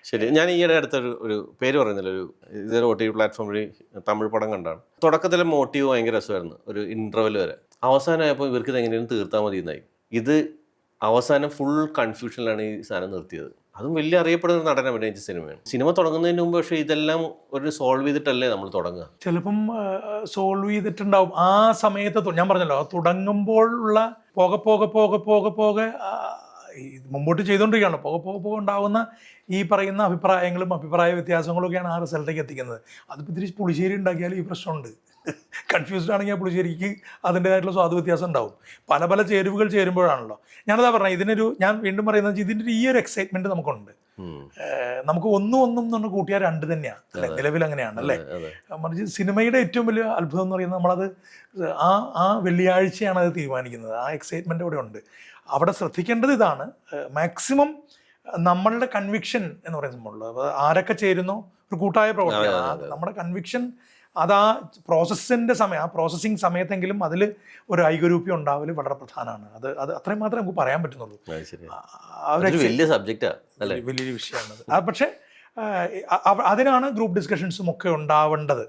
ശരി. ഞാൻ ഈയിടെ അടുത്തൊരു ഒരു പേര് പറയുന്നില്ല, ഒരു ഇതൊരു OTT പ്ലാറ്റ്ഫോമിൽ തമിഴ് പടം കണ്ടാണ്. തുടക്കത്തിലെ മോട്ടീവ് ഭയങ്കര രസമായിരുന്നു, ഒരു ഇൻ്റർവെൽ വരെ. അവസാനമായപ്പോൾ ഇവർക്ക് ഇത് എങ്ങനെയും തീർത്താൽ മതി എന്നായി. ഇത് അവസാനം ഫുൾ കൺഫ്യൂഷനിലാണ് ഈ സാധനം നിർത്തിയത്. അതും വലിയ അറിയപ്പെടുന്ന ഒരു നടൻ അഭിനയിച്ച സിനിമയാണ്. സിനിമ തുടങ്ങുന്നതിന് മുമ്പ് പക്ഷേ ഇതെല്ലാം ഒരു സോൾവ് ചെയ്തിട്ടല്ലേ നമ്മൾ തുടങ്ങുക. ചിലപ്പം സോൾവ് ചെയ്തിട്ടുണ്ടാവും ആ സമയത്ത്. ഞാൻ പറഞ്ഞല്ലോ, തുടങ്ങുമ്പോഴുള്ള പോകെ പോകെ പോകെ പോകെ പോകെ മുമ്പോട്ട് ചെയ്തുകൊണ്ടിരിക്കുകയാണ്. പോകെ പോകെ പോകെ ഉണ്ടാകുന്ന ഈ പറയുന്ന അഭിപ്രായങ്ങളും അഭിപ്രായ വ്യത്യാസങ്ങളൊക്കെയാണ് ആ റിസൾട്ടേക്ക് എത്തിക്കുന്നത്. അതിപ്പോൾ ഇത്തിരി പുളിശ്ശേരി ഉണ്ടാക്കിയാൽ ഈ പ്രശ്നമുണ്ട്. കൺഫ്യൂസ്ഡ് ആണെങ്കിൽ ആ പുളിശ്ശേരിക്ക് അതിൻ്റേതായിട്ടുള്ള സ്വാദ് വ്യത്യാസം ഉണ്ടാവും. പല പല ചേരുവകൾ ചേരുമ്പോഴാണല്ലോ. ഞാനതാ പറഞ്ഞത്, ഞാൻ വീണ്ടും പറയുന്നത് ഇതിൻ്റെ ഈ ഒരു എക്സൈറ്റ്മെൻറ്റ് നമുക്കുണ്ട്. നമുക്ക് ഒന്നും എന്ന് പറഞ്ഞാൽ കൂട്ടിയാൽ രണ്ട് തന്നെയാണ് അല്ലേ, നിലവിൽ അങ്ങനെയാണ് അല്ലേ. മറിച്ച് സിനിമയുടെ ഏറ്റവും വലിയ അത്ഭുതം എന്ന് പറയുന്നത് നമ്മളത് ആ വെള്ളിയാഴ്ചയാണ് അത് തീരുമാനിക്കുന്നത്. ആ എക്സൈറ്റ്മെൻ്റ് അവിടെ ഉണ്ട്. അവിടെ ശ്രദ്ധിക്കേണ്ടത് ഇതാണ്, മാക്സിമം നമ്മളുടെ കൺവിക്ഷൻ എന്ന് പറയുന്ന സംഭവമുള്ളൂ. അപ്പോൾ ആരൊക്കെ ചേരുന്നോ ഒരു കൂട്ടായ പ്രവർത്തനം, നമ്മുടെ കൺവിക്ഷൻ അത് ആ പ്രോസസ്സിൻ്റെ സമയം, ആ പ്രോസസ്സിങ് സമയത്തെങ്കിലും അതിൽ ഒരു ഐകരൂപ്യം ഉണ്ടാവൽ വളരെ പ്രധാനമാണ്. അത് അത്രയും മാത്രമേ നമുക്ക് പറയാൻ പറ്റുന്നുള്ളൂ. വലിയ സബ്ജക്റ്റാണ്, വലിയൊരു വിഷയമാണത്. പക്ഷേ അതിനാണ് ഗ്രൂപ്പ് ഡിസ്കഷൻസും ഒക്കെ ഉണ്ടാവേണ്ടത്.